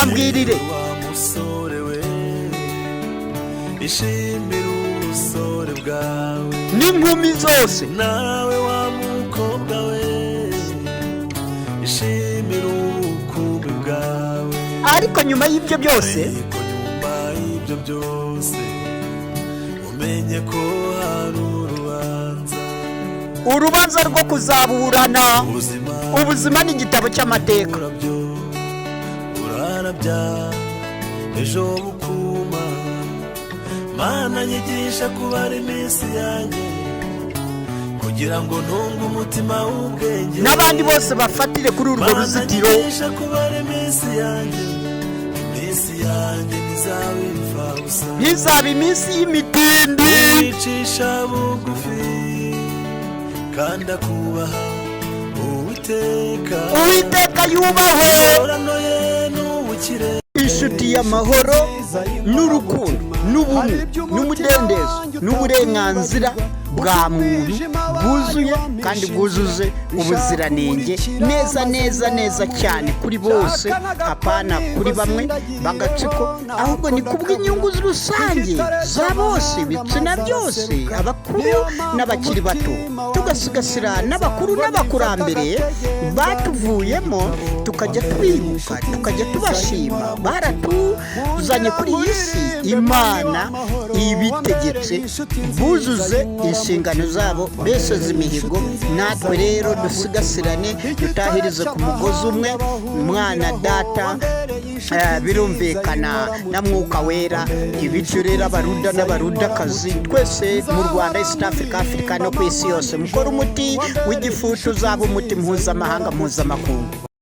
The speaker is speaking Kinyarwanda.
bambwirire ishimira ubusore bwawe n'inkumi zose nawe wa mukobwa we ishimira ubukungu bwawe ariko nyuma y'ibyo byose umenye ko hari urubanza rwo kuzaburana ubuzima n'igitabo cy'amateka urarabya ejo bukuma mana nyigisha kubara iminsi yanjye kugira ngo ntunge umutima w'ubwenge n'abandi bose bafatire kuri urwo ruzitiro nyigisha kubara iminsi yanjye ntizaba iminsi y'imitindi wicisha bugufi kandi akubaha uwiteka yubahwe oranoye n'ubukire inshuti y'amahoro n'urukundo n'ubumwe n'umudendezo n'uburenganzira bwa muntu bwuzuye kandi bwujuje ubuziranenge neza cyane kuri bose apana kuri bamwe bagatsiko ahubwo ni kubw'inyungu rusange za bose ibitsina byose abakuru n'abakiri bato tugasigasira n'abakuru n'abakurambere batuvuyemo tukajya twibuka tukajya tubashima baratuzanye kuri iyi si imana ibitegetse buzuze inshingano zabo beseze imihigo natwe rero dusigasirane dutahirize ku mugozi umwe mwana data birumvikana na mwuka wera ibityo rero abaruda n'abarudakazi twese mu Rwanda East Africa no ku isi yose mukora umuti w'igifutu uzaba umuti mpuzamakungu